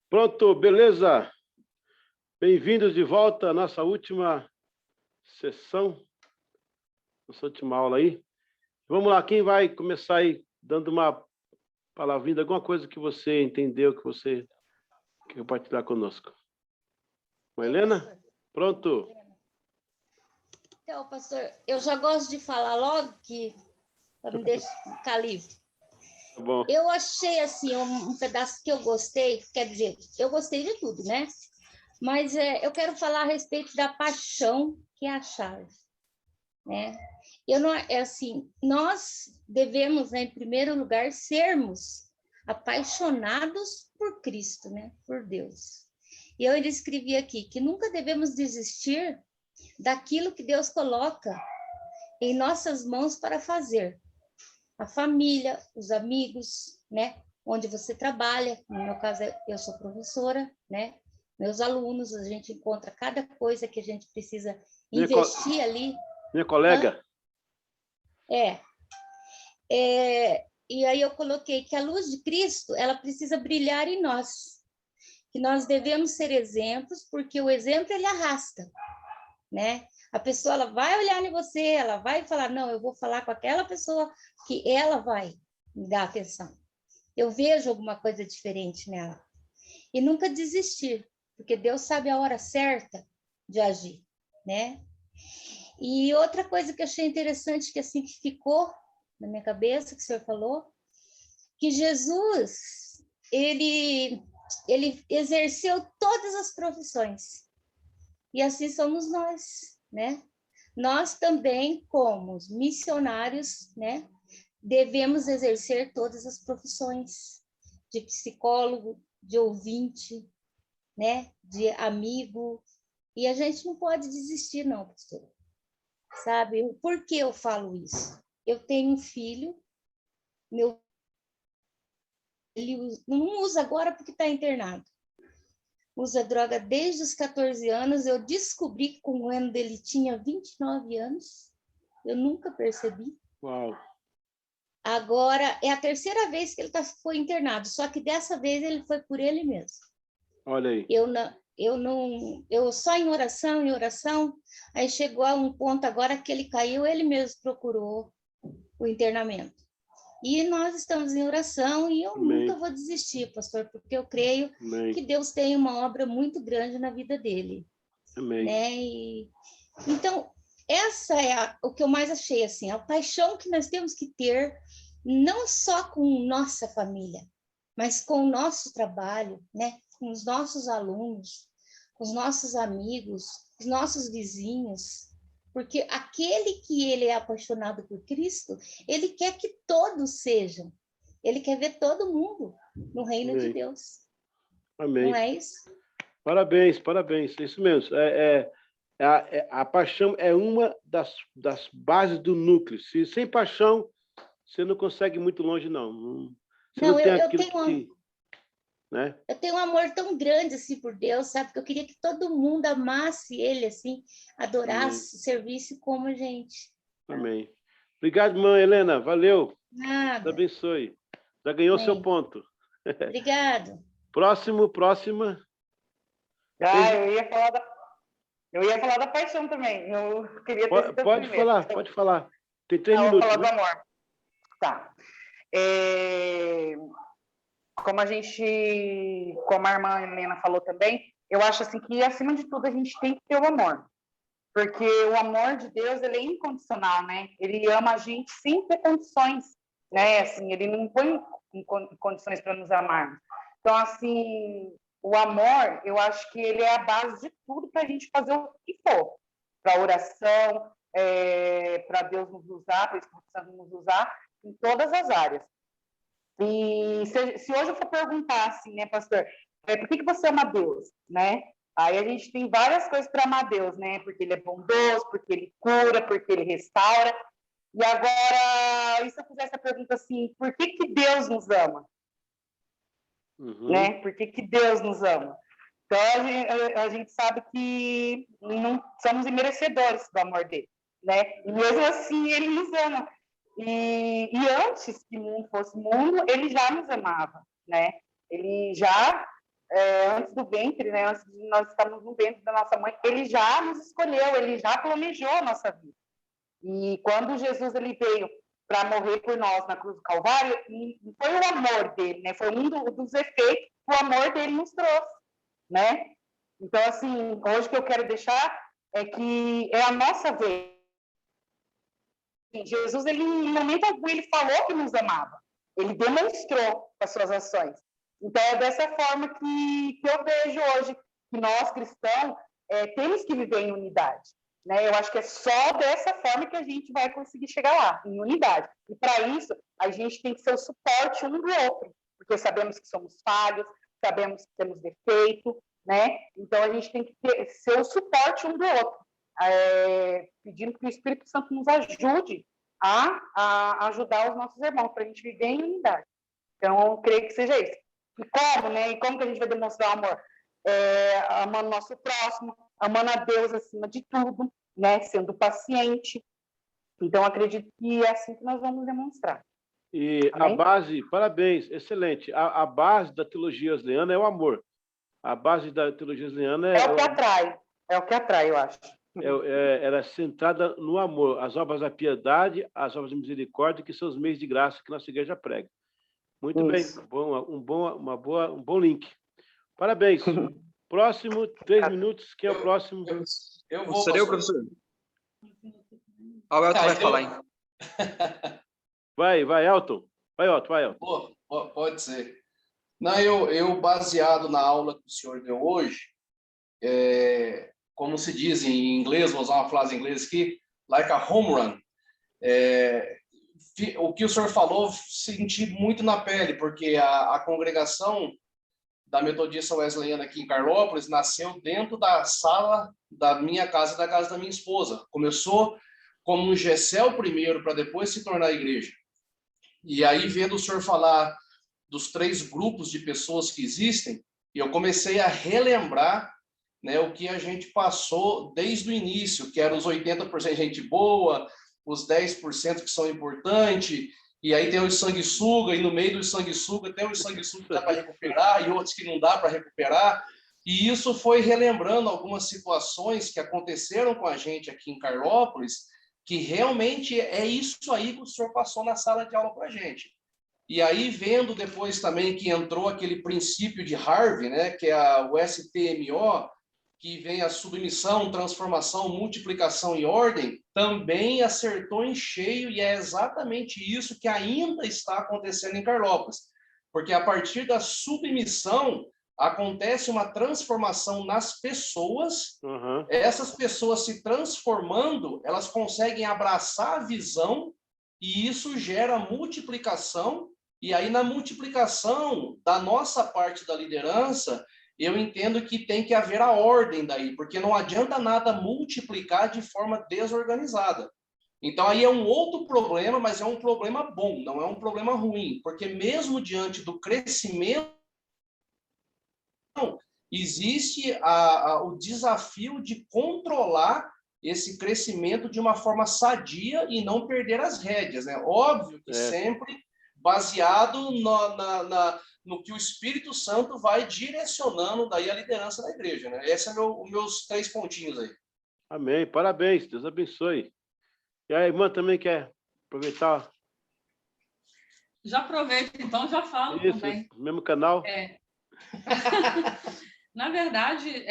Pronto, beleza? Bem-vindos de volta à nossa última sessão, nossa última aula aí. Vamos lá, quem vai começar aí dando uma palavrinha, alguma coisa que você entendeu, que você quer compartilhar conosco? Helena? Pronto. Então, pastor, eu já gosto de falar logo para me deixar ficar livre. Tá bom. Eu achei assim um pedaço que eu gostei, quer dizer, eu gostei de tudo, né? Mas eu quero falar a respeito da paixão, que é a chave, né? Eu não é assim, nós devemos, né, em primeiro lugar, sermos apaixonados por Cristo, né? Por Deus. E eu ainda escrevi aqui que nunca devemos desistir daquilo que Deus coloca em nossas mãos para fazer. A família, os amigos, né? Onde você trabalha, no meu caso eu sou professora, né? Meus alunos, a gente encontra cada coisa que a gente precisa investir ali. Minha colega? E aí eu coloquei que a luz de Cristo, ela precisa brilhar em nós, que nós devemos ser exemplos, porque o exemplo ele arrasta, né? A pessoa ela vai olhar em você, ela vai falar, não, eu vou falar com aquela pessoa que ela vai me dar atenção. Eu vejo alguma coisa diferente nela. E nunca desistir, porque Deus sabe a hora certa de agir, né? E outra coisa que eu achei interessante, que assim que ficou na minha cabeça, que o senhor falou, que Jesus, ele exerceu todas as profissões. E assim somos nós, né? Nós também, como missionários, né, devemos exercer todas as profissões de psicólogo, de ouvinte, né, de amigo. E a gente não pode desistir, não, pastor. Sabe? Por que eu falo isso? Eu tenho um filho, ele não usa agora porque está internado. Usa droga desde os 14 anos. Eu descobri que com o ano dele tinha 29 anos. Eu nunca percebi. Uau. Agora, é a terceira vez que ele foi internado, só que dessa vez ele foi por ele mesmo. Olha aí. Eu só em oração, aí chegou a um ponto agora que ele caiu, ele mesmo procurou o internamento. E nós estamos em oração e eu Amém. Nunca vou desistir, pastor, porque eu creio Amém. que Deus tem uma obra muito grande na vida dele. Amém. Né? Então, essa é o que eu mais achei, assim, a paixão que nós temos que ter, não só com nossa família, mas com o nosso trabalho, né? Com os nossos alunos, com os nossos amigos, os nossos vizinhos, porque aquele que ele é apaixonado por Cristo, ele quer que todos sejam, ele quer ver todo mundo no reino Amém. de Deus. Amém. Não é isso? Parabéns, parabéns. Isso mesmo. A paixão é uma das bases do núcleo. Sem paixão, você não consegue ir muito longe, não. Você não tem aquilo que... Né? Eu tenho um amor tão grande assim por Deus, sabe? Que eu queria que todo mundo amasse ele, assim, adorasse, servisse como a gente. Amém. Obrigado, irmã Helena. Valeu. Nada. Deus abençoe. Já ganhou Amém. seu ponto. Obrigado. Próxima. Eu ia falar da paixão também. Eu queria ter sido pode falar. Tem 3 minutos. Vou falar do amor. Tá. Como a irmã Helena falou também, eu acho assim que, acima de tudo, a gente tem que ter o amor. Porque o amor de Deus, ele é incondicional, né? Ele ama a gente sem ter condições, né? Assim, ele não põe condições para nos amar. Então, assim, o amor, eu acho que ele é a base de tudo para a gente fazer o que for. Para oração, para Deus nos usar, para o Espírito Santo nos usar, em todas as áreas. E se hoje eu for perguntar assim, né, pastor, por que você ama Deus, né? Aí a gente tem várias coisas para amar Deus, né? Porque ele é bondoso, porque ele cura, porque ele restaura. E agora, e se eu fizesse a pergunta assim, por que Deus nos ama? Uhum. Né? Por que Deus nos ama? Então, a gente sabe que não somos imerecedores do amor dele, né? E mesmo assim, ele nos ama. E antes que o mundo fosse mundo, ele já nos amava, né? Ele já antes do ventre, né? Antes de nós estarmos no ventre da nossa mãe, ele já nos escolheu, ele já planejou a nossa vida. E quando Jesus ele veio para morrer por nós na cruz do Calvário, e foi o amor dele, né? Foi um dos efeitos que o amor dele nos trouxe, né? Então, assim, hoje o que eu quero deixar é que é a nossa vez. Jesus, ele, em momento algum, ele falou que nos amava. Ele demonstrou com as suas ações. Então, é dessa forma que eu vejo hoje que nós, cristãos, temos que viver em unidade. Né? Eu acho que é só dessa forma que a gente vai conseguir chegar lá, em unidade. E, para isso, a gente tem que ser o suporte um do outro, porque sabemos que somos falhos, sabemos que temos defeito, né? Então, a gente tem que ser o suporte um do outro, pedindo que o Espírito Santo nos ajude a ajudar os nossos irmãos, para a gente viver em unidade. Então, eu creio que seja isso. E como, né? E como que a gente vai demonstrar o amor? Amando o nosso próximo, amando a Deus acima de tudo, né? Sendo paciente. Então, acredito que é assim que nós vamos demonstrar. E Amém? a base, parabéns, excelente. A base da teologia wesleyana é o amor. A base da teologia wesleyana é o que atrai. É o que atrai, eu acho. Ela é centrada no amor. As obras da piedade, as obras de misericórdia, que são os meios de graça que nossa igreja prega. Muito Isso. bem, um bom link. Parabéns. Próximo, 3 minutos. Quem é o próximo? Eu vou, Serei o professor. O Elton vai falar, hein? Vai, Elton. Vai, Elton. Pode ser. Não, eu, baseado na aula que o senhor deu hoje, como se diz em inglês, vou usar uma frase em inglês aqui, like a home run. O que o senhor falou, senti muito na pele, porque a congregação da Metodista Wesleyana aqui em Carlópolis nasceu dentro da sala da minha casa e da casa da minha esposa. Começou como um GECEL primeiro, para depois se tornar igreja. E aí, vendo o senhor falar dos 3 grupos de pessoas que existem, eu comecei a relembrar, né, o que a gente passou desde o início, que eram os 80% de gente boa, os 10% que são importantes, e aí tem os sanguessuga, e no meio dos sanguessuga tem os sanguessuga que dá para recuperar e outros que não dá para recuperar. E isso foi relembrando algumas situações que aconteceram com a gente aqui em Carlópolis, que realmente é isso aí que o senhor passou na sala de aula para a gente. E aí, vendo depois também que entrou aquele princípio de Harvey, né, que é o STMO, que vem a submissão, transformação, multiplicação e ordem, também acertou em cheio, e é exatamente isso que ainda está acontecendo em Carlópolis. Porque a partir da submissão, acontece uma transformação nas pessoas, essas pessoas se transformando, elas conseguem abraçar a visão, e isso gera multiplicação, e aí na multiplicação da nossa parte da liderança, eu entendo que tem que haver a ordem daí, porque não adianta nada multiplicar de forma desorganizada. Então, aí é um outro problema, mas é um problema bom, não é um problema ruim, porque mesmo diante do crescimento, existe o desafio de controlar esse crescimento de uma forma sadia e não perder as rédeas, né? Óbvio que sempre baseado no que o Espírito Santo vai direcionando daí a liderança da igreja, né? Esses são os meus 3 pontinhos aí. Amém. Parabéns. Deus abençoe. E a irmã também quer aproveitar? Já aproveito, então já falo isso, também. Mesmo canal? Na verdade,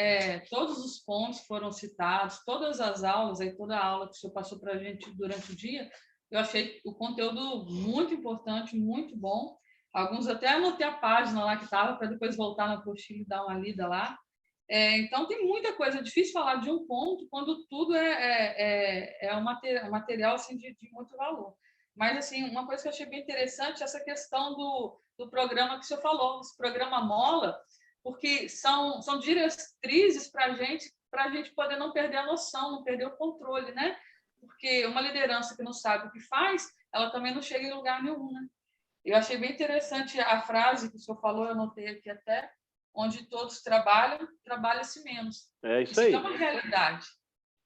todos os pontos foram citados, todas as aulas, toda a aula que o senhor passou para a gente durante o dia, eu achei o conteúdo muito importante, muito bom. Alguns até anotei a página lá que estava, para depois voltar na apostila e dar uma lida lá. Então, tem muita coisa. É difícil falar de um ponto quando tudo é um material assim, de muito valor. Mas, assim, uma coisa que eu achei bem interessante é essa questão do programa que o senhor falou, esse programa Mola, porque são diretrizes para a gente poder não perder a noção, não perder o controle, né? Porque uma liderança que não sabe o que faz, ela também não chega em lugar nenhum, né? Eu achei bem interessante a frase que o senhor falou, eu anotei aqui até, onde todos trabalham, trabalha-se menos. Isso aí. É uma realidade.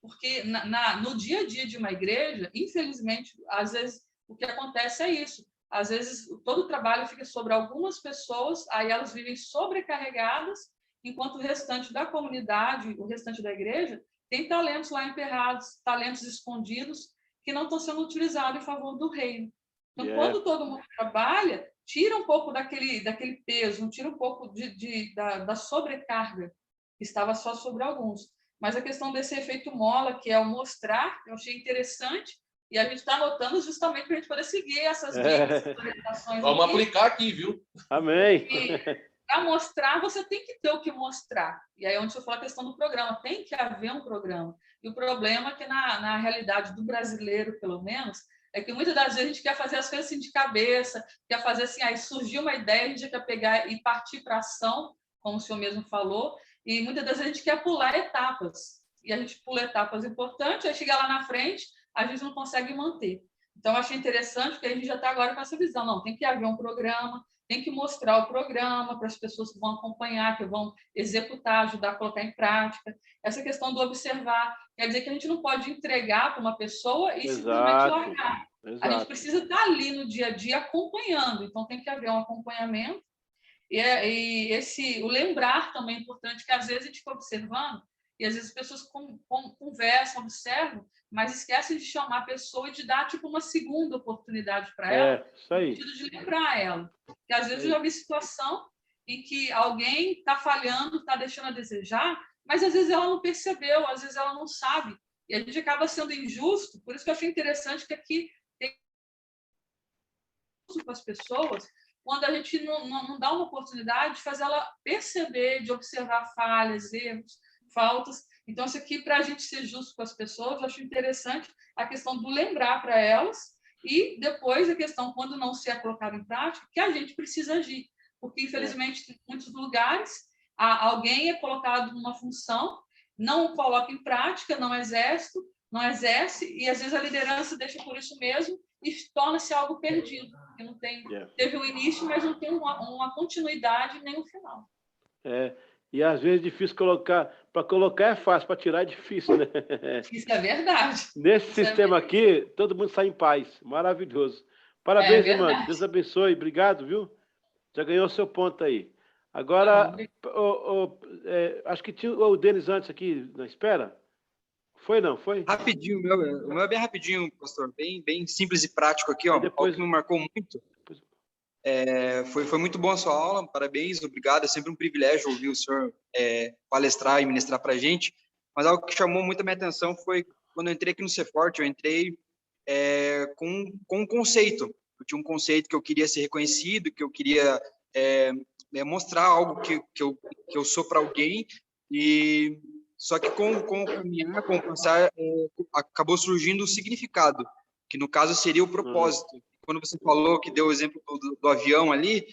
Porque no dia a dia de uma igreja, infelizmente, às vezes, o que acontece é isso. às vezes todo o trabalho fica sobre algumas pessoas, aí elas vivem sobrecarregadas, enquanto o restante da comunidade, o restante da igreja, tem talentos lá emperrados, talentos escondidos, que não estão sendo utilizados em favor do reino. Então, quando todo mundo trabalha, tira um pouco daquele peso, tira um pouco da sobrecarga que estava só sobre alguns. Mas a questão desse efeito mola, que é o mostrar, eu achei interessante, e a gente está anotando justamente para a gente poder seguir essas dicas, orientações. Vamos aplicar aqui, viu? Amém. Para mostrar, você tem que ter o que mostrar. E aí, onde eu falo a questão do programa, tem que haver um programa. E o problema é que, na realidade do brasileiro, pelo menos, é que muitas das vezes a gente quer fazer as coisas assim de cabeça, quer fazer assim, aí surgiu uma ideia, a gente quer pegar e partir para ação, como o senhor mesmo falou, e muitas das vezes a gente quer pular etapas. E a gente pula etapas importantes, aí chega lá na frente, a gente não consegue manter. Então, eu achei interessante, porque a gente já está agora com essa visão. Não, tem que haver um programa, tem que mostrar o programa para as pessoas que vão acompanhar, que vão executar, ajudar a colocar em prática. Essa questão do observar, quer dizer que a gente não pode entregar para uma pessoa e simplesmente largar. A gente precisa estar ali no dia a dia acompanhando, então tem que haver um acompanhamento. E o lembrar também é importante, que às vezes a gente fica observando, e às vezes as pessoas conversam, observam, mas esquecem de chamar a pessoa e de dar tipo uma segunda oportunidade para ela, isso aí. no sentido de lembrar ela. Porque às vezes eu já vi situação em que alguém está falhando, está deixando a desejar, mas às vezes ela não percebeu, às vezes ela não sabe. E a gente acaba sendo injusto, por isso que eu achei interessante que aqui tem com as pessoas, quando a gente não dá uma oportunidade de fazer ela perceber, de observar falhas, erros, faltas. Então, isso aqui, para a gente ser justo com as pessoas, eu acho interessante a questão do lembrar para elas e depois a questão, quando não se é colocado em prática, que a gente precisa agir. Porque, infelizmente, em muitos lugares, alguém é colocado numa função, não coloca em prática, não exerce, e às vezes a liderança deixa por isso mesmo e torna-se algo perdido, que não tem, teve um início, mas não tem uma continuidade nem um final. E às vezes é difícil colocar. Para colocar é fácil, para tirar é difícil, né? Isso é verdade. Nesse sistema aqui, todo mundo sai em paz. Maravilhoso. Parabéns, irmã. Deus abençoe. Obrigado, viu? Já ganhou o seu ponto aí. Agora, acho que tinha o Denis antes aqui na espera. Foi, não? Foi? Rapidinho, o meu é bem rapidinho, pastor. Bem simples e prático aqui, ó. Depois... Algo que me marcou muito. Foi muito bom a sua aula, parabéns, obrigado. É sempre um privilégio ouvir o senhor palestrar e ministrar para a gente. Mas algo que chamou muito a minha atenção foi quando eu entrei aqui no Ceforte, eu entrei com um conceito. Eu tinha um conceito que eu queria ser reconhecido, que eu queria mostrar algo que eu sou para alguém, e só que com o caminhar, com o passar, acabou surgindo o significado, que no caso seria o propósito. Quando você falou que deu o exemplo do avião ali,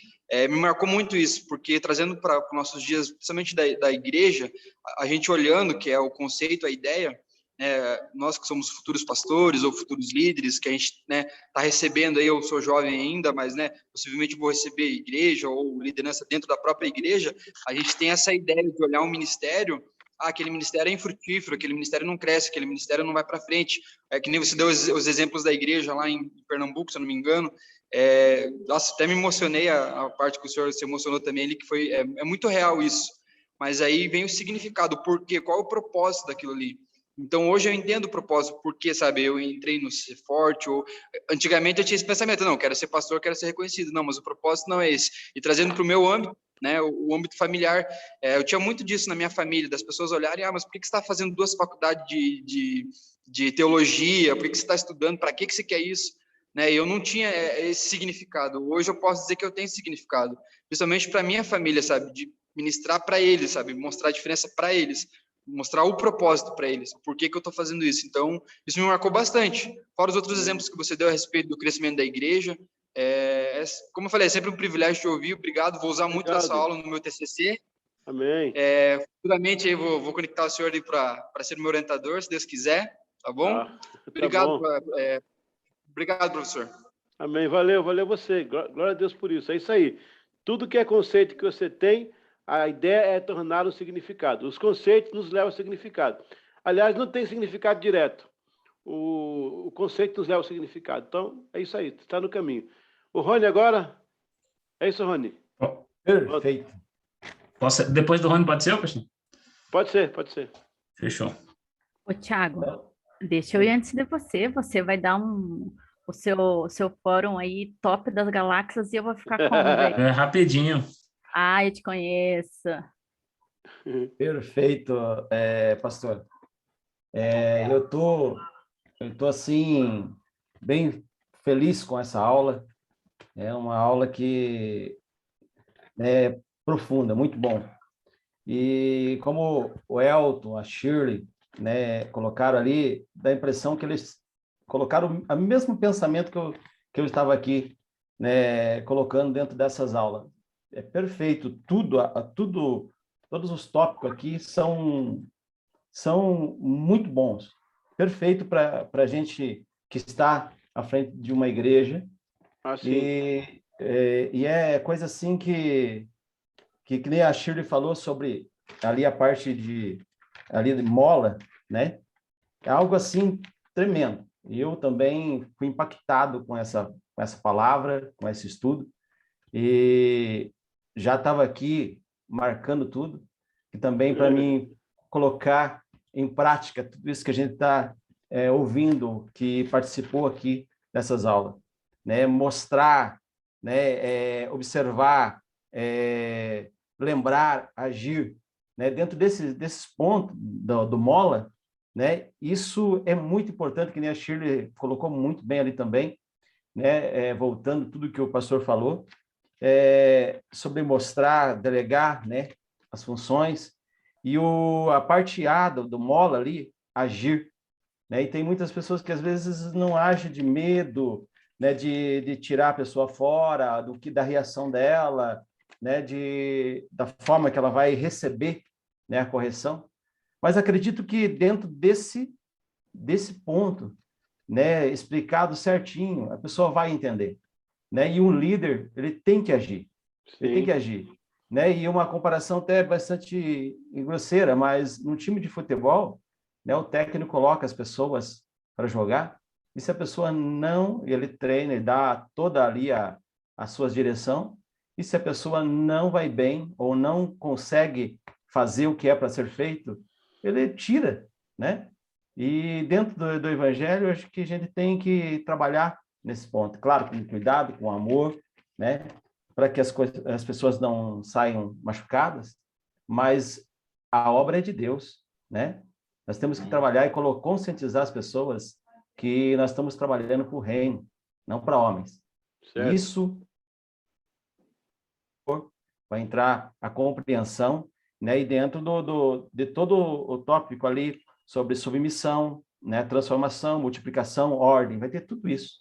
me marcou muito isso, porque trazendo para os nossos dias, principalmente da igreja, a gente olhando, que é o conceito, a ideia, nós que somos futuros pastores ou futuros líderes, que a gente está recebendo aí, eu sou jovem ainda, mas possivelmente vou receber igreja ou liderança dentro da própria igreja, a gente tem essa ideia de olhar um ministério, aquele ministério é infrutífero, aquele ministério não cresce, aquele ministério não vai para frente. Que nem você deu os exemplos da igreja lá em Pernambuco, se eu não me engano. Nossa, até me emocionei a parte que o senhor se emocionou também ali, que foi muito real isso. Mas aí vem o significado, o porquê, qual é o propósito daquilo ali. Então, hoje eu entendo o propósito, porque, sabe, eu entrei no Ceforte, ou antigamente eu tinha esse pensamento, não, quero ser pastor, quero ser reconhecido. Não, mas o propósito não é esse. E trazendo para o meu âmbito, o âmbito familiar, eu tinha muito disso na minha família, das pessoas olharem, mas por que você está fazendo 2 faculdades de teologia, por que você está estudando, para que você quer isso? Eu não tinha esse significado. Hoje eu posso dizer que eu tenho significado, principalmente para minha família, sabe, de ministrar para eles, sabe, mostrar a diferença para eles, mostrar o propósito para eles, por que eu estou fazendo isso. Então, isso me marcou bastante. Fora os outros exemplos que você deu a respeito do crescimento da igreja, como eu falei, é sempre um privilégio te ouvir, obrigado, vou usar muito dessa aula no meu TCC. Amém. Futuramente aí vou conectar o senhor para ser meu orientador, se Deus quiser, tá bom? Obrigado, obrigado, professor. Amém, valeu você, glória a Deus por isso, é isso aí. Tudo que é conceito que você tem, a ideia é tornar um significado. Os conceitos nos levam ao significado. Aliás, não tem significado direto. O conceito nos leva ao significado. Então, é isso aí, está no caminho. O Rony agora. É isso, Rony? Perfeito. Depois do Rony, pode ser, pastor? Pode ser, pode ser. Fechou. Ô, Thiago, deixa eu ir antes de você. Você vai dar o seu fórum aí, top das galáxias, e eu vou ficar como, velho? É rapidinho. Ah, eu te conheço. Perfeito, pastor. Eu tô assim, bem feliz com essa aula. É uma aula que é profunda, muito bom. E como o Elton, a Shirley, né, colocaram ali, dá a impressão que eles colocaram o mesmo pensamento que eu estava aqui, né, colocando dentro dessas aulas. É perfeito, todos os tópicos aqui são muito bons. Perfeito para a gente que está à frente de uma igreja. E é coisa assim que nem a Shirley falou sobre ali a parte ali de mola, né? É algo assim tremendo. E eu também fui impactado com essa palavra, com esse estudo, e já estava aqui marcando tudo, e também para mim colocar em prática tudo isso que a gente está ouvindo, que participou aqui dessas aulas, né? Mostrar, né? Observar, lembrar, agir, né? Dentro desses pontos do Mola, né? Isso é muito importante, que nem a Shirley colocou muito bem ali também, né? Voltando tudo que o pastor falou, sobre mostrar, delegar, né? As funções, e a parte A do Mola ali, agir, né? E tem muitas pessoas que às vezes não agem de medo, né? De tirar a pessoa fora, da reação dela, né? Da forma que ela vai receber, né? A correção. Mas acredito que dentro desse ponto, né? Explicado certinho, a pessoa vai entender, né? E um líder, ele tem que agir. Ele tem que agir, né? E uma comparação até bastante grosseira, mas no time de futebol, né? O técnico coloca as pessoas para jogar, e se a pessoa não, ele treina, ele dá toda ali a sua direção, e se a pessoa não vai bem ou não consegue fazer o que é para ser feito, ele tira, né? E dentro do evangelho, eu acho que a gente tem que trabalhar nesse ponto. Claro, com cuidado, com amor, né? Para que as pessoas não saiam machucadas, mas a obra é de Deus, né? Nós temos que trabalhar e conscientizar as pessoas que nós estamos trabalhando para o reino, não para homens. Certo. Isso vai entrar a compreensão, né? E dentro de todo o tópico ali sobre submissão, né? Transformação, multiplicação, ordem, vai ter tudo isso.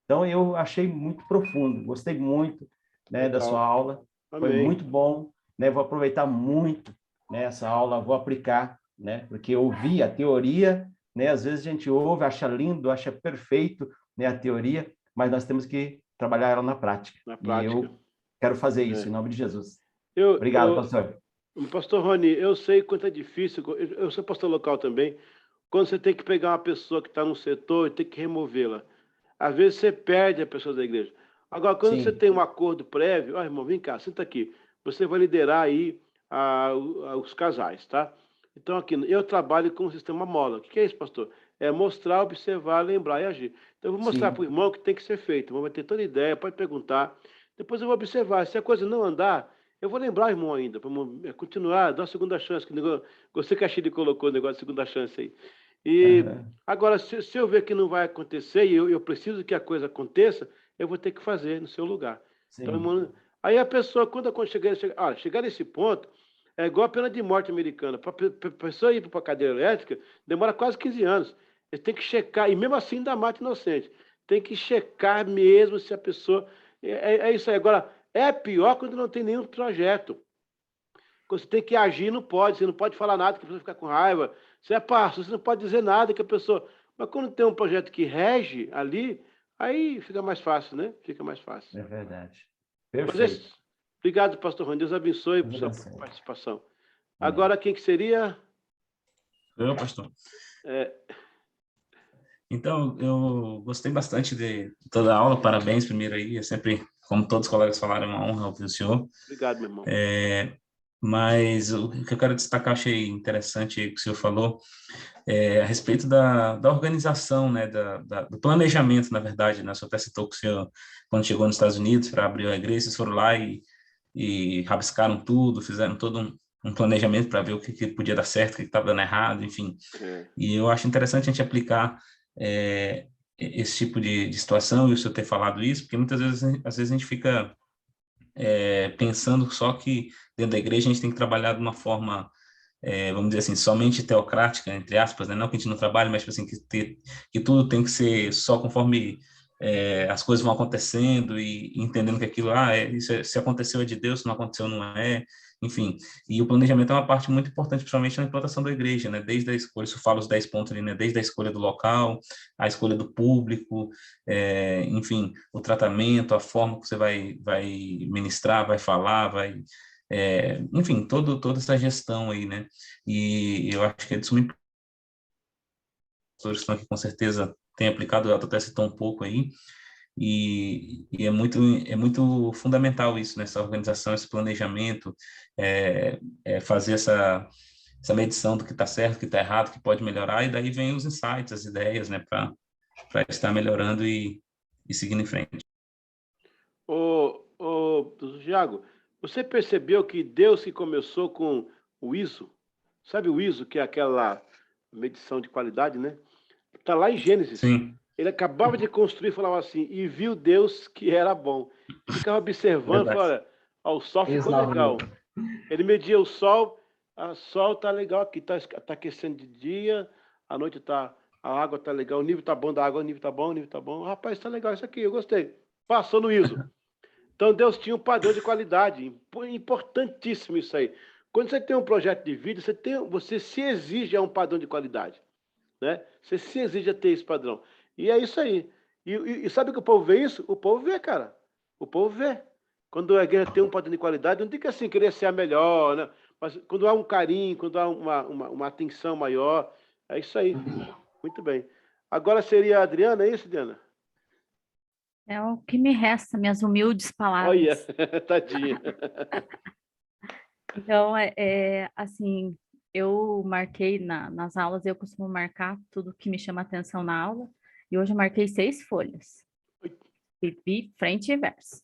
Então, eu achei muito profundo, gostei muito, né, da sua aula. Amém. Foi muito bom, né? Vou aproveitar muito, né, essa aula, vou aplicar, né? Porque eu ouvi a teoria, né? Às vezes a gente ouve, acha lindo, acha perfeito, né, a teoria, mas nós temos que trabalhar ela na prática. E eu quero fazer isso, em nome de Jesus. Obrigado, pastor. Pastor Rony, eu sei quanto é difícil, eu sou pastor local também, quando você tem que pegar uma pessoa que está num setor e tem que removê-la. Às vezes você perde a pessoa da igreja. Agora, quando você tem um acordo prévio, irmão, vem cá, senta aqui, você vai liderar aí os casais, tá? Então, aqui, eu trabalho com o sistema Mola. O que é isso, pastor? É mostrar, observar, lembrar e agir. Então, eu vou mostrar para o irmão que tem que ser feito. O irmão vai ter toda ideia, pode perguntar. Depois eu vou observar. Se a coisa não andar, eu vou lembrar o irmão ainda, para continuar, dar uma segunda chance. Gostei que a Chile colocou o negócio de segunda chance aí. E agora, se eu ver que não vai acontecer e eu preciso que a coisa aconteça, eu vou ter que fazer no seu lugar. Então, irmão, aí a pessoa, quando chegar nesse ponto, é igual a pena de morte americana. Para a pessoa ir para a cadeira elétrica, demora quase 15 anos. Eles têm que checar, e mesmo assim ainda mata inocente. Tem que checar mesmo se a pessoa... É isso aí. Agora, é pior quando não tem nenhum projeto. Quando você tem que agir, não pode. Você não pode falar nada, que a pessoa fica com raiva. Você é pastor, você não pode dizer nada que a pessoa... Mas quando tem um projeto que rege ali, aí fica mais fácil, né? Fica mais fácil. É verdade. Perfeito. Obrigado, pastor Rony. Deus abençoe por sua participação. Agora, quem que seria? Eu, pastor. Então, eu gostei bastante de toda a aula, parabéns primeiro aí, é sempre, como todos os colegas falaram, é uma honra ouvir o senhor. Obrigado, meu irmão. Mas o que eu quero destacar, achei interessante o que o senhor falou, a respeito da organização, né, do planejamento, na verdade, né, o senhor até citou que o senhor, quando chegou nos Estados Unidos para abrir a igreja, vocês foram lá e rabiscaram tudo, fizeram todo um planejamento para ver o que podia dar certo, o que estava dando errado, enfim. E eu acho interessante a gente aplicar esse tipo de situação, e o senhor ter falado isso, porque muitas vezes, às vezes a gente fica pensando só que dentro da igreja a gente tem que trabalhar de uma forma, vamos dizer assim, somente teocrática, entre aspas, né? Não que a gente não trabalhe, mas tipo assim, que tudo tem que ser só conforme as coisas vão acontecendo e entendendo que aquilo, se aconteceu é de Deus, se não aconteceu não é, enfim. E o planejamento é uma parte muito importante, principalmente na implantação da igreja, né? Desde a escolha, isso eu falo os 10 pontos ali, né? Desde a escolha do local, a escolha do público, enfim, o tratamento, a forma que você vai ministrar, vai falar, enfim, toda essa gestão aí, né? E eu acho que é de suma importância, que estão aqui com certeza têm aplicado, ela até citou um pouco aí, e é muito fundamental isso, né? Essa organização, esse planejamento, fazer essa medição do que está certo, do que está errado, que pode melhorar, e daí vem os insights, as ideias, né? Para estar melhorando e seguindo em frente. Ô, Thiago, você percebeu que Deus que começou com o ISO, sabe o ISO, que é aquela medição de qualidade, né? Está lá em Gênesis. Sim. Ele acabava de construir e falava assim, e viu Deus que era bom. Ficava observando, falava, olha, o sol ficou legal. Ele media o sol tá legal aqui, tá aquecendo de dia, à noite a água tá legal, o nível tá bom da água, o nível tá bom, o nível tá bom. Rapaz, tá legal isso aqui, eu gostei. Passou no ISO. Então, Deus tinha um padrão de qualidade. Importantíssimo isso aí. Quando você tem um projeto de vida, você se exige a um padrão de qualidade. Né? Você se exige a ter esse padrão. E é isso aí. E sabe que o povo vê isso? O povo vê, cara. O povo vê. Quando a igreja tem um padrão de qualidade, não diga assim, querer ser a melhor, né? Mas quando há um carinho, quando há uma atenção maior, é isso aí. Muito bem. Agora seria a Adriana, é isso, Adriana? É o que me resta, minhas humildes palavras. Olha, tadinha. Então, assim, eu marquei nas aulas, eu costumo marcar tudo que me chama atenção na aula, e hoje eu marquei 6 folhas. E frente e verso.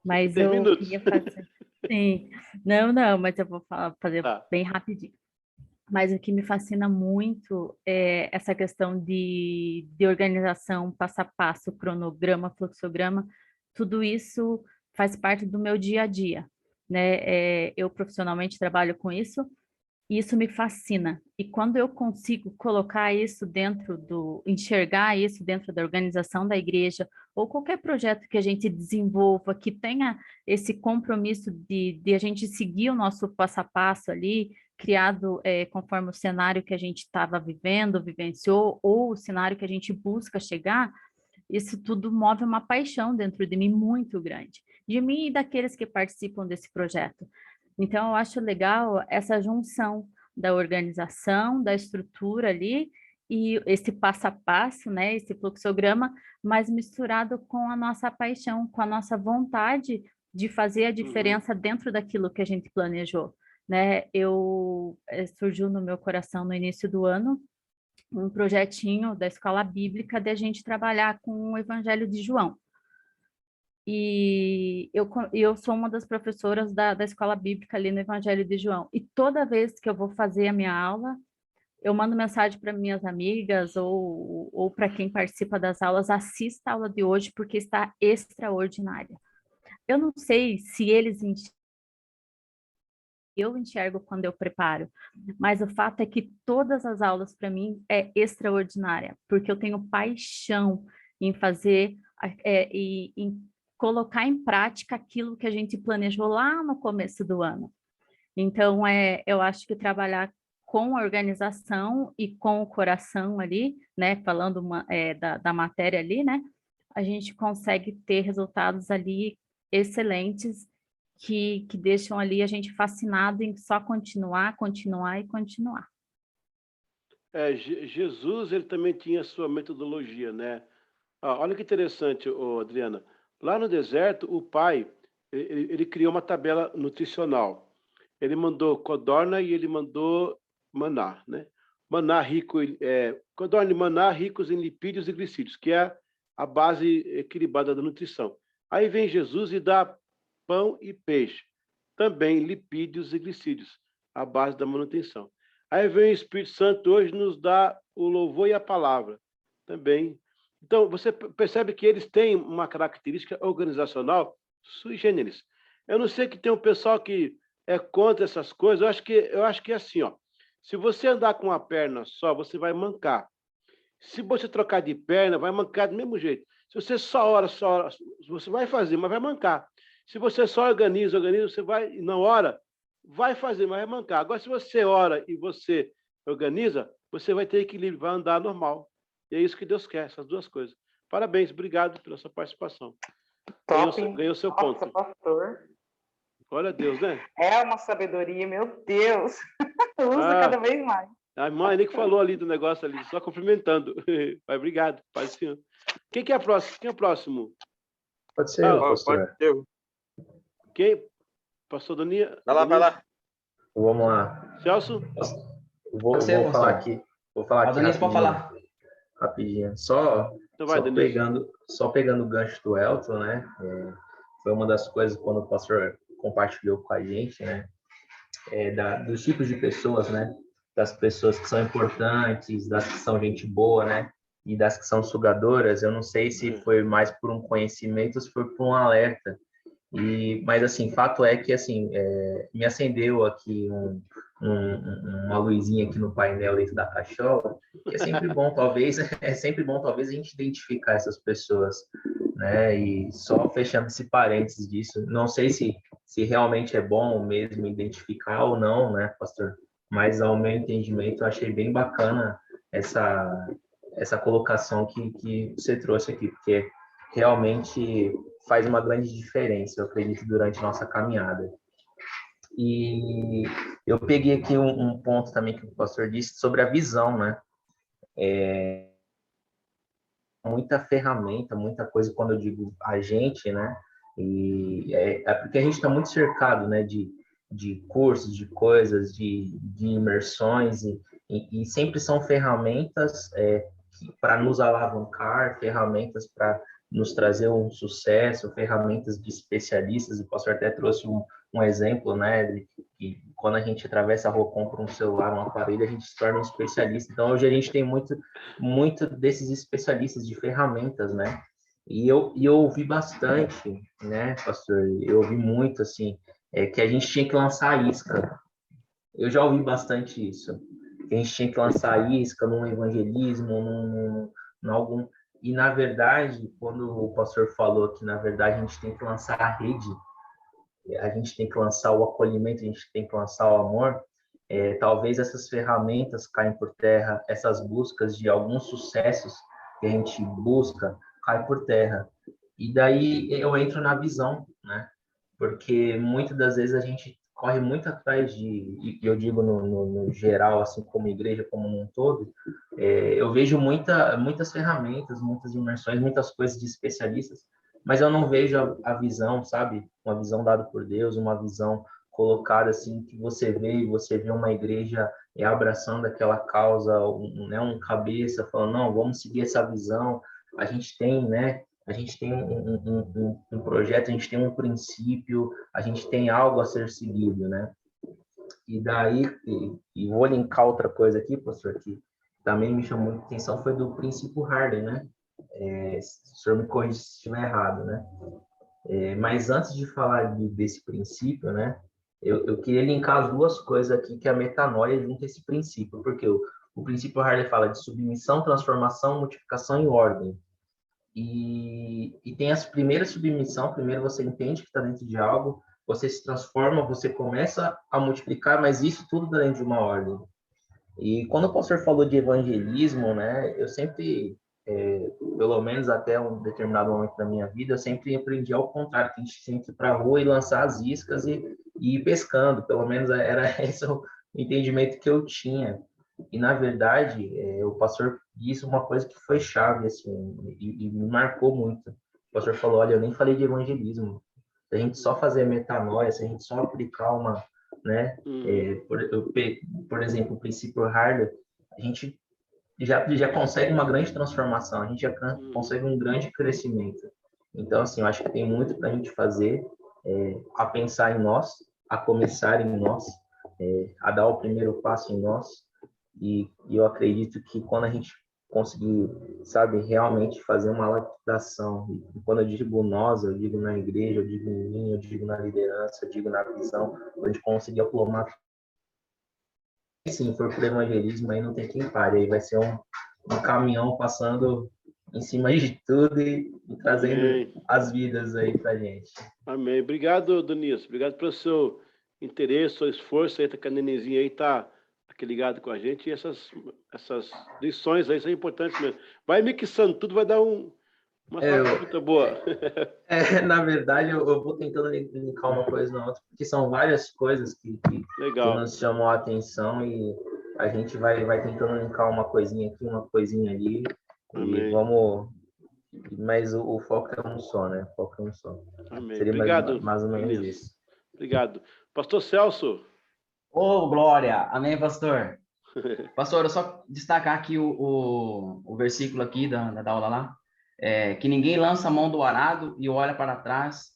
Mas eu queria fazer... Sim, não, mas eu vou fazer bem rapidinho. Mas o que me fascina muito é essa questão de organização, passo a passo, cronograma, fluxograma, tudo isso faz parte do meu dia a dia, né? Eu profissionalmente trabalho com isso e isso me fascina. E quando eu consigo colocar isso enxergar isso dentro da organização da igreja, ou qualquer projeto que a gente desenvolva, que tenha esse compromisso de a gente seguir o nosso passo a passo ali, criado conforme o cenário que a gente estava vivenciou, ou o cenário que a gente busca chegar, isso tudo move uma paixão dentro de mim muito grande, de mim e daqueles que participam desse projeto. Então, eu acho legal essa junção da organização, da estrutura ali, e esse passo a passo, né, esse fluxograma, mas misturado com a nossa paixão, com a nossa vontade de fazer a diferença dentro daquilo que a gente planejou, né? Surgiu no meu coração no início do ano um projetinho da escola bíblica de a gente trabalhar com o Evangelho de João. E eu sou uma das professoras da escola bíblica ali no Evangelho de João. E toda vez que eu vou fazer a minha aula, eu mando mensagem para minhas amigas ou para quem participa das aulas, assista a aula de hoje, porque está extraordinária. Eu não sei se eu enxergo quando eu preparo, mas o fato é que todas as aulas para mim é extraordinária, porque eu tenho paixão em fazer e em colocar em prática aquilo que a gente planejou lá no começo do ano. Então, eu acho que trabalhar com a organização e com o coração ali, né, falando da matéria ali, né, a gente consegue ter resultados ali excelentes que deixam ali a gente fascinado em só continuar. Jesus, ele também tinha a sua metodologia, né? Olha que interessante, Adriana. Lá no deserto, o pai, ele criou uma tabela nutricional. Ele mandou codorna e ele mandou maná, né? Maná rico, codorna e maná ricos em lipídios e glicídios, que é a base equilibrada da nutrição. Aí vem Jesus e dá pão e peixe, também lipídios e glicídios, a base da manutenção. Aí vem o Espírito Santo, hoje nos dá o louvor e a palavra, também. Então, você percebe que eles têm uma característica organizacional sui generis. Eu não sei que tem um pessoal que é contra essas coisas, eu acho que é assim, ó. Se você andar com uma perna só, você vai mancar. Se você trocar de perna, vai mancar do mesmo jeito. Se você só ora, você vai fazer, mas vai mancar. Se você só organiza, você vai, não ora, vai fazer, mas vai mancar. Agora, se você ora e você organiza, você vai ter equilíbrio, vai andar normal. E é isso que Deus quer, essas duas coisas. Parabéns, obrigado pela sua participação. Ganhou seu ponto. Nossa, pastor. Glória a Deus, né? É uma sabedoria, meu Deus. Usa cada vez mais. A mãe nem que falou ali do negócio ali, só cumprimentando. Mas obrigado, Pai do Senhor. Quem é próximo? Quem é próximo? Pode ser, pastor. Pode ser. Quem? Pastor Doninha? Vai lá. Vamos lá. Celso? Vou falar aqui. Vou falar aqui Donias, pode falar. Rapidinho. Então vai, Só pegando o gancho do Elton, né? Foi uma das coisas quando o pastor compartilhou com a gente, né? Dos tipos de pessoas, né? Das pessoas que são importantes, das que são gente boa, né? E das que são sugadoras. Eu não sei se foi mais por um conhecimento ou se foi por um alerta. Mas, assim, fato é que, assim, me acendeu aqui uma luzinha aqui no painel dentro da cachola, que é sempre bom, talvez, a gente identificar essas pessoas, né? E só fechando esse parênteses disso, não sei se realmente é bom mesmo identificar ou não, né, pastor? Mas, ao meu entendimento, eu achei bem bacana essa colocação que você trouxe aqui, porque realmente faz uma grande diferença, eu acredito, durante nossa caminhada. E eu peguei aqui um ponto também que o pastor disse sobre a visão, né? Muita ferramenta, muita coisa, quando eu digo a gente, né? E é porque a gente está muito cercado, né? De cursos, de coisas, de imersões, e sempre são ferramentas para nos alavancar, ferramentas para nos trazer um sucesso, ferramentas de especialistas. O pastor até trouxe um exemplo, né, de que quando a gente atravessa a rua, compra um celular, um aparelho, a gente se torna um especialista. Então, hoje a gente tem muito desses especialistas de ferramentas, né? E eu ouvi bastante, né, pastor? Eu ouvi muito, assim, que a gente tinha que lançar a isca. Eu já ouvi bastante isso. Que a gente tinha que lançar a isca num evangelismo, num algum... E, na verdade, quando o pastor falou que, na verdade, a gente tem que lançar a rede, a gente tem que lançar o acolhimento, a gente tem que lançar o amor, talvez essas ferramentas caem por terra, essas buscas de alguns sucessos que a gente busca, caem por terra. E daí eu entro na visão, né? Porque muitas das vezes a gente corre muito atrás e eu digo no geral, assim como igreja, como um todo, eu vejo muitas ferramentas, muitas imersões, muitas coisas de especialistas, mas eu não vejo a visão, sabe? Uma visão dada por Deus, uma visão colocada assim, que você vê uma igreja abraçando aquela causa, um cabeça falando, não, vamos seguir essa visão, a gente tem, né? A gente tem um projeto, a gente tem um princípio, a gente tem algo a ser seguido, né? E daí, e vou linkar outra coisa aqui, pastor, que também me chamou muita atenção, foi do princípio Harley, né? O senhor me corrige se estiver errado, né? Mas antes de falar desse princípio, né? Eu queria linkar as duas coisas aqui, que é a metanoia junto a esse princípio, porque o princípio Harley fala de submissão, transformação, multiplicação e ordem. E tem essa primeira submissão, primeiro você entende que está dentro de algo, você se transforma, você começa a multiplicar, mas isso tudo está dentro de uma ordem. E quando o pastor falou de evangelismo, né, eu sempre, pelo menos até um determinado momento da minha vida, eu sempre aprendi ao contrário, que a gente tinha que ir para a rua e lançar as iscas e ir pescando, pelo menos era esse o entendimento que eu tinha. E, na verdade, o pastor disse uma coisa que foi chave, assim, e me marcou muito. O pastor falou, olha, eu nem falei de evangelismo. Se a gente só fazer metanoia, se a gente só aplicar uma, né, por exemplo, o princípio Harder, a gente já consegue uma grande transformação, a gente já consegue um grande crescimento. Então, assim, eu acho que tem muito para a gente fazer, a pensar em nós, a começar em nós, a dar o primeiro passo em nós, e eu acredito que quando a gente conseguir, sabe, realmente fazer uma lapidação, e quando eu digo nós, eu digo na igreja, eu digo em mim, eu digo na liderança, eu digo na visão, quando a gente conseguir aplomar, sim, for por evangelismo, aí não tem quem pare, aí vai ser um caminhão passando em cima de tudo e trazendo Amém. as vidas aí pra gente. Amém. Obrigado, Donias. Obrigado pelo seu interesse, seu esforço aí, que a nenenzinha aí tá aqui ligado com a gente, e essas lições aí são importantes mesmo. Vai mixando, tudo vai dar uma fruta boa. Na verdade, eu vou tentando linkar uma coisa na outra, porque são várias coisas que nos chamam a atenção, e a gente vai tentando linkar uma coisinha aqui, uma coisinha ali, Amém. e vamos... Mas o foco é um só, né? O foco é um só. Amém. Seria Obrigado, mais ou menos Donias. isso. Obrigado. Pastor Celso. Ô, glória! Amém, pastor? Pastor, eu só destacar aqui o versículo aqui da aula lá, que ninguém lança a mão do arado e olha para trás,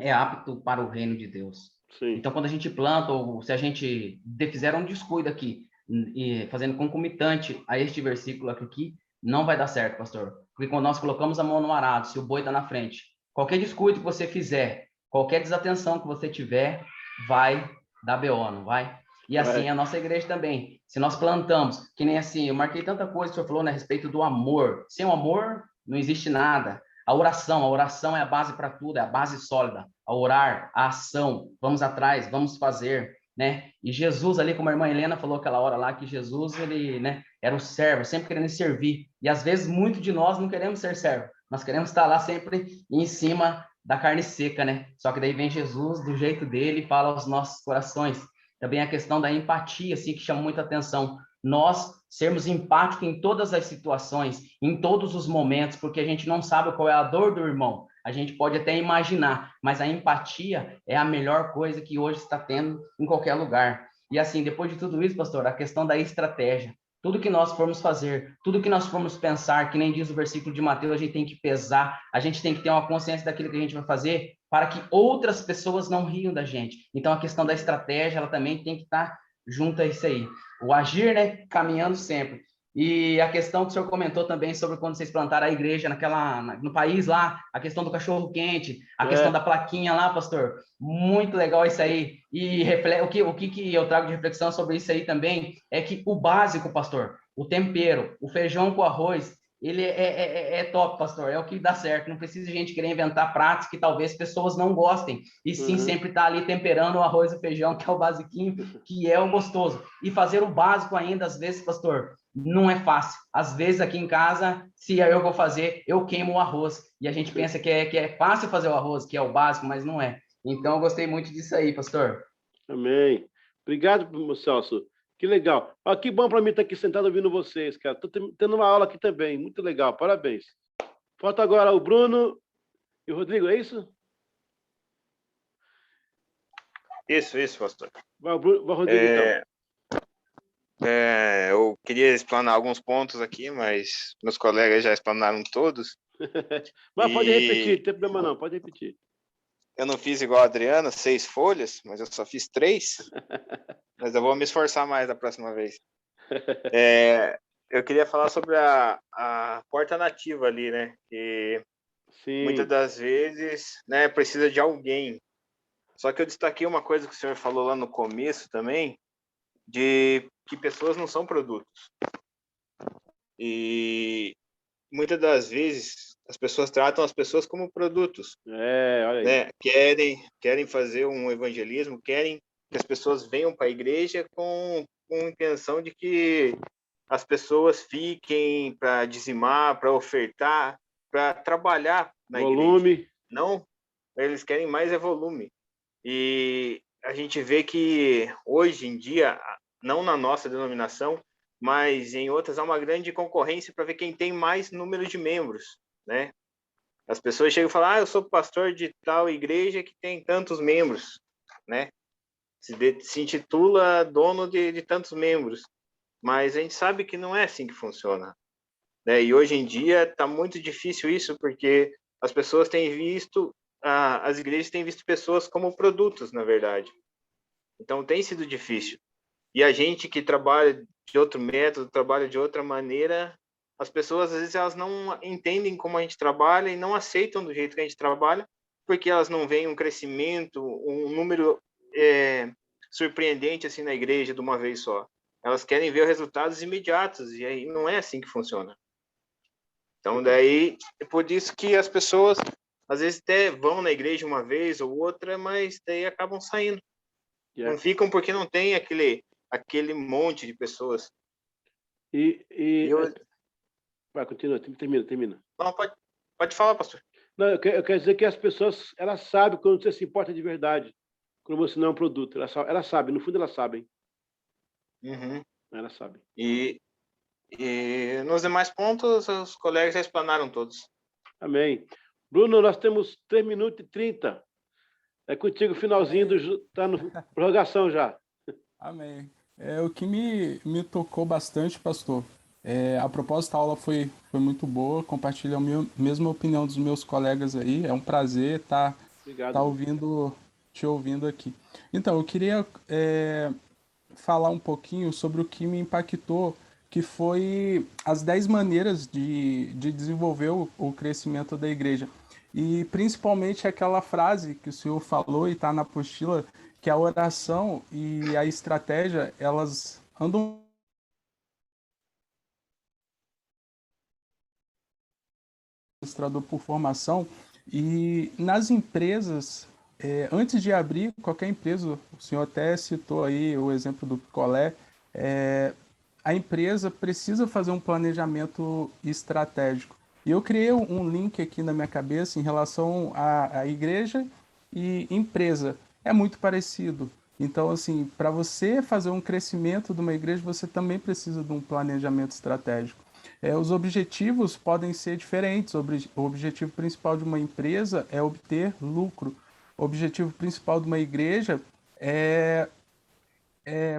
é apto para o reino de Deus. Sim. Então, quando a gente planta, ou se a gente fizer um descuido aqui, e fazendo concomitante a este versículo aqui, não vai dar certo, pastor. Porque quando nós colocamos a mão no arado, se o boi está na frente, qualquer descuido que você fizer, qualquer desatenção que você tiver, vai dar BO, não vai? E assim é a nossa igreja também. Se nós plantamos, que nem assim, eu marquei tanta coisa que o senhor falou, né, a respeito do amor. Sem o amor, não existe nada. A oração é a base para tudo, é a base sólida. A orar, a ação, vamos atrás, vamos fazer, né? E Jesus ali, como a irmã Helena falou aquela hora lá, que Jesus, ele, né, era o servo, sempre querendo servir. E às vezes, muito de nós não queremos ser servo. Nós queremos estar lá sempre em cima da carne seca, né? Só que daí vem Jesus do jeito dele e fala aos nossos corações. Também a questão da empatia, assim, que chama muita atenção. Nós sermos empáticos em todas as situações, em todos os momentos, porque a gente não sabe qual é a dor do irmão. A gente pode até imaginar, mas a empatia é a melhor coisa que hoje está tendo em qualquer lugar. E assim, depois de tudo isso, pastor, a questão da estratégia. Tudo que nós formos fazer, tudo que nós formos pensar, que nem diz o versículo de Mateus, a gente tem que pesar, a gente tem que ter uma consciência daquilo que a gente vai fazer, para que outras pessoas não riam da gente. Então, a questão da estratégia, ela também tem que estar junto a isso aí. O agir, né, caminhando sempre. E a questão que o senhor comentou também sobre quando vocês plantaram a igreja no país lá, a questão do cachorro-quente, a questão da plaquinha lá, pastor. Muito legal isso aí. E o que eu trago de reflexão sobre isso aí também é que o básico, pastor, o tempero, o feijão com arroz, ele é top, pastor, é o que dá certo. Não precisa a gente querer inventar pratos que talvez pessoas não gostem, e sim sempre estar ali temperando o arroz e o feijão, que é o basiquinho, que é o gostoso. E fazer o básico ainda, às vezes, pastor, não é fácil. Às vezes aqui em casa, se eu vou fazer, eu queimo o arroz, e a gente pensa que é fácil fazer o arroz, que é o básico, mas não é. Então, eu gostei muito disso aí, pastor. Amém. Obrigado, Celso. Que legal. Ah, que bom para mim estar aqui sentado ouvindo vocês, cara. Estou tendo uma aula aqui também. Muito legal. Parabéns. Falta agora o Bruno e o Rodrigo, é isso? Isso, pastor. Vai, Rodrigo, então. Eu queria explanar alguns pontos aqui, mas meus colegas já explanaram todos. Mas pode repetir, não tem problema não, pode repetir. Eu não fiz igual a Adriana, 6 folhas, mas eu só fiz 3. Mas eu vou me esforçar mais da próxima vez. Eu queria falar sobre a porta nativa ali, né? Que muitas das vezes, né, precisa de alguém. Só que eu destaquei uma coisa que o senhor falou lá no começo também, de que pessoas não são produtos. E muitas das vezes as pessoas tratam as pessoas como produtos. Olha aí. Né? Querem fazer um evangelismo, querem que as pessoas venham para a igreja com a intenção de que as pessoas fiquem para dizimar, para ofertar, para trabalhar na igreja. Não, eles querem mais volume. E a gente vê que hoje em dia não na nossa denominação, mas em outras há uma grande concorrência para ver quem tem mais número de membros, né? As pessoas chegam e falam, eu sou pastor de tal igreja que tem tantos membros, né? Se intitula dono de tantos membros, mas a gente sabe que não é assim que funciona, né? E hoje em dia está muito difícil isso, porque as pessoas têm visto, as igrejas têm visto pessoas como produtos, na verdade. Então tem sido difícil. E a gente que trabalha de outro método, trabalha de outra maneira, as pessoas às vezes elas não entendem como a gente trabalha e não aceitam do jeito que a gente trabalha, porque elas não veem um crescimento, um número surpreendente assim na igreja de uma vez só. Elas querem ver resultados imediatos e aí não é assim que funciona. Então daí é por isso que as pessoas às vezes até vão na igreja uma vez ou outra, mas daí acabam saindo. Não ficam porque não tem aquele monte de pessoas. Vai, continua, termina. Não, pode falar, pastor. Não, eu quero dizer que as pessoas, elas sabem quando você se importa de verdade, quando você não é um produto. Elas sabem, no fundo elas sabem. Uhum. Elas sabem. E nos demais pontos, os colegas já explanaram todos. Amém. Bruno, nós temos 3 minutos e 30. É contigo, finalzinho, tá no prorrogação já. Amém. O que me tocou bastante, pastor, a propósito, a aula foi muito boa, compartilho a mesma opinião dos meus colegas aí, é um prazer estar te ouvindo aqui. Então, eu queria falar um pouquinho sobre o que me impactou, que foi as 10 maneiras de desenvolver o crescimento da igreja. E principalmente aquela frase que o senhor falou e está na apostila, que a oração e a estratégia, elas andam administrador por formação, e nas empresas, antes de abrir qualquer empresa, o senhor até citou aí o exemplo do picolé, a empresa precisa fazer um planejamento estratégico. E eu criei um link aqui na minha cabeça em relação à igreja e empresa. É muito parecido. Então, assim, para você fazer um crescimento de uma igreja, você também precisa de um planejamento estratégico. Os objetivos podem ser diferentes. O objetivo principal de uma empresa é obter lucro. O objetivo principal de uma igreja é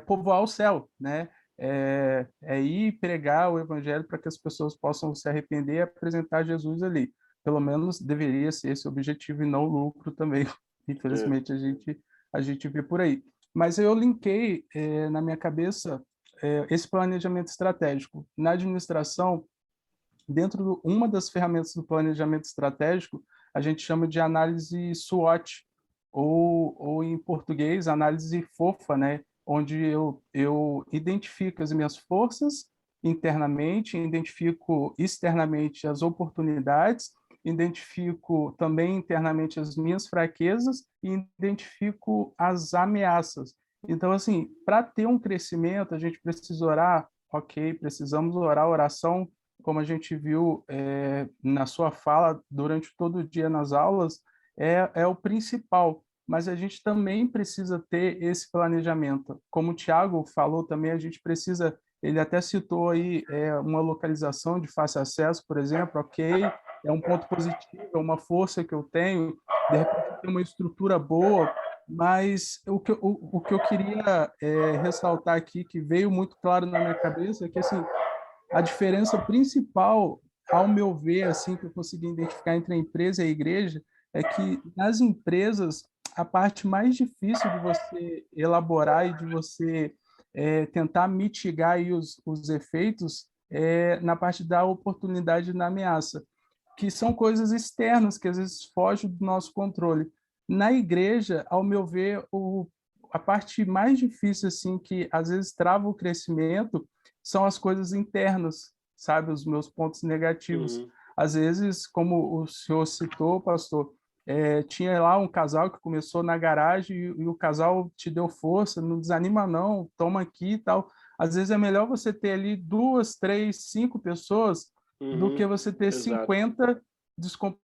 povoar o céu, né? É ir pregar o evangelho para que as pessoas possam se arrepender e apresentar Jesus ali. Pelo menos deveria ser esse o objetivo e não o lucro também. Infelizmente a gente vê por aí. Mas eu linkei na minha cabeça esse planejamento estratégico. Na administração, dentro de uma das ferramentas do planejamento estratégico, a gente chama de análise SWOT, ou em português, análise fofa, né? Onde eu identifico as minhas forças internamente, identifico externamente as oportunidades, identifico também internamente as minhas fraquezas e identifico as ameaças. Então, assim, para ter um crescimento, a gente precisa orar, ok, precisamos orar, oração, como a gente viu na sua fala durante todo o dia nas aulas, é o principal. Mas a gente também precisa ter esse planejamento. Como o Tiago falou também, a gente precisa, ele até citou aí uma localização de fácil acesso, por exemplo, ok, é um ponto positivo, é uma força que eu tenho, de repente tem uma estrutura boa, mas o que eu queria ressaltar aqui, que veio muito claro na minha cabeça, é que assim, a diferença principal, ao meu ver, assim, que eu consegui identificar entre a empresa e a igreja, é que nas empresas, a parte mais difícil de você elaborar e de você tentar mitigar aí os efeitos é na parte da oportunidade e da ameaça, que são coisas externas que às vezes fogem do nosso controle. Na igreja, ao meu ver, a parte mais difícil, assim, que às vezes trava o crescimento, são as coisas internas, sabe? Os meus pontos negativos. Uhum. Às vezes, como o senhor citou, pastor, tinha lá um casal que começou na garagem e o casal te deu força, não desanima não, toma aqui e tal. Às vezes é melhor você ter ali 2, 3, 5 pessoas do que você ter 50